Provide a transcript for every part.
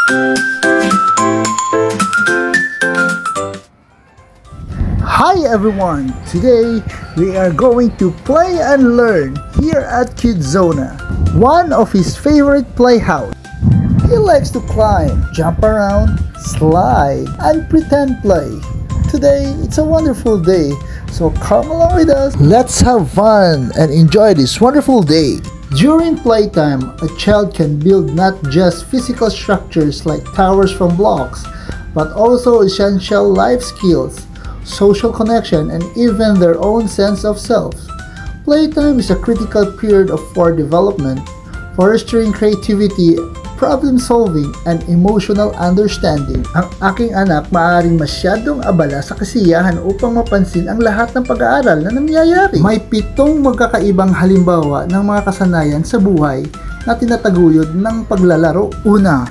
Hi everyone! Today we are going to play and learn here at Kidzona, one of his favorite playhouse. He likes to climb, jump around, slide, and pretend play. Today it's a wonderful day, so come along with us. Let's have fun and enjoy this wonderful day. During playtime, a child can build not just physical structures like towers from blocks, but also essential life skills, social connection, and even their own sense of self. Playtime is a critical period for development, fostering creativity, problem solving, and emotional understanding. Ang aking anak maaaring masyadong abala sa kasiyahan upang mapansin ang lahat ng pag-aaral na nangyayari. May 7 magkakaibang halimbawa ng mga kasanayan sa buhay na tinataguyod ng paglalaro. Una,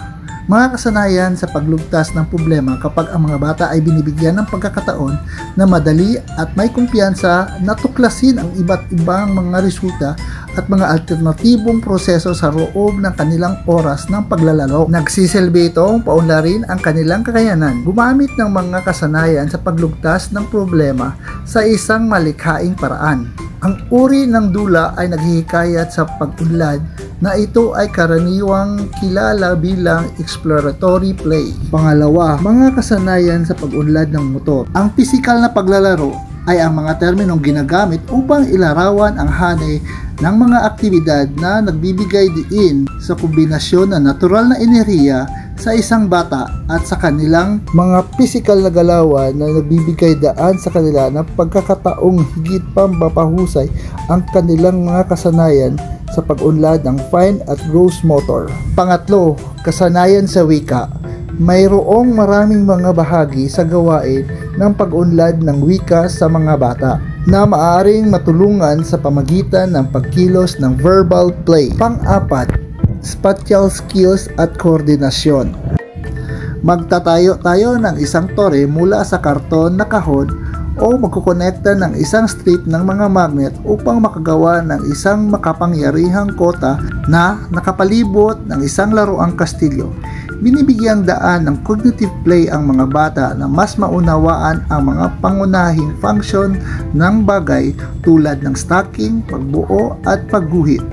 mga kasanayan sa paglugtas ng problema kapag ang mga bata ay binibigyan ng pagkakataon na madali at may kumpiyansa na tuklasin ang iba't ibang mga resulta at mga alternatibong proseso sa loob ng kanilang oras ng paglalaro. Nagsisilbi itong paunlarin ang kanilang kakayanan, gumamit ng mga kasanayan sa paglugtas ng problema sa isang malikhaing paraan. Ang uri ng dula ay naghihikayat sa pag-unlad na ito ay karaniwang kilala bilang exploratory play. Pangalawa, mga kasanayan sa pag-unlad ng motor. Ang pisikal na paglalaro ay ang mga terminong ginagamit upang ilarawan ang hanay ng mga aktibidad na nagbibigay diin sa kombinasyon ng natural na enerhiya sa isang bata at sa kanilang mga pisikal na galawan na nagbibigay daan sa kanila ng pagkakataong higit pang mapahusay ang kanilang mga kasanayan sa pag-unlad ng fine at gross motor. Pangatlo, kasanayan sa wika. Mayroong maraming mga bahagi sa gawain ng pag-unlad ng wika sa mga bata na maaaring matulungan sa pamagitan ng pagkilos ng verbal play. Pang-apat, spatial skills at koordinasyon. Magtatayo tayo ng isang tore mula sa karton na kahon o magkukonekta ng isang strip ng mga magnet upang makagawa ng isang makapangyarihang kota na nakapalibot ng isang laruang kastilyo. Binibigyang daan ng cognitive play ang mga bata na mas maunawaan ang mga pangunahing function ng bagay tulad ng stacking, pagbuo at pagguhit.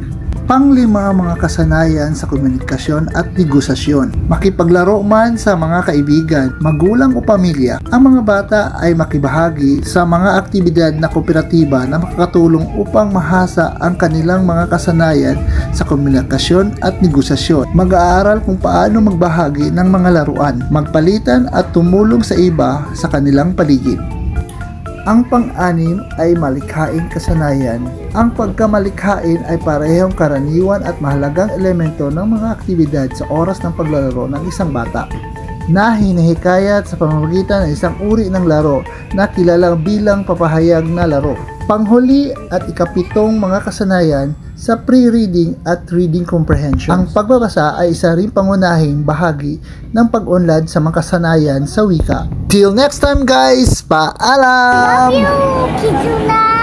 Panglima, mga kasanayan sa komunikasyon at negosasyon. Makipaglaro man sa mga kaibigan, magulang o pamilya, ang mga bata ay makibahagi sa mga aktibidad na kooperatiba na makakatulong upang mahasa ang kanilang mga kasanayan sa komunikasyon at negosasyon. Mag-aaral kung paano magbahagi ng mga laruan, magpalitan at tumulong sa iba sa kanilang paligid. Ang pang-anim ay malikhaing kasanayan. Ang pagkamalikhain ay parehong karaniwan at mahalagang elemento ng mga aktibidad sa oras ng paglalaro ng isang bata na hinihikayat sa pamamagitan ng isang uri ng laro na kilala bilang papahayag na laro. Panghuli at ikapitong mga kasanayan sa pre-reading at reading comprehension. Ang pagbabasa ay isa ring pangunahing bahagi ng pag-unlad sa mga kasanayan sa wika. Till next time guys, paalam! Love you, Kidzuna!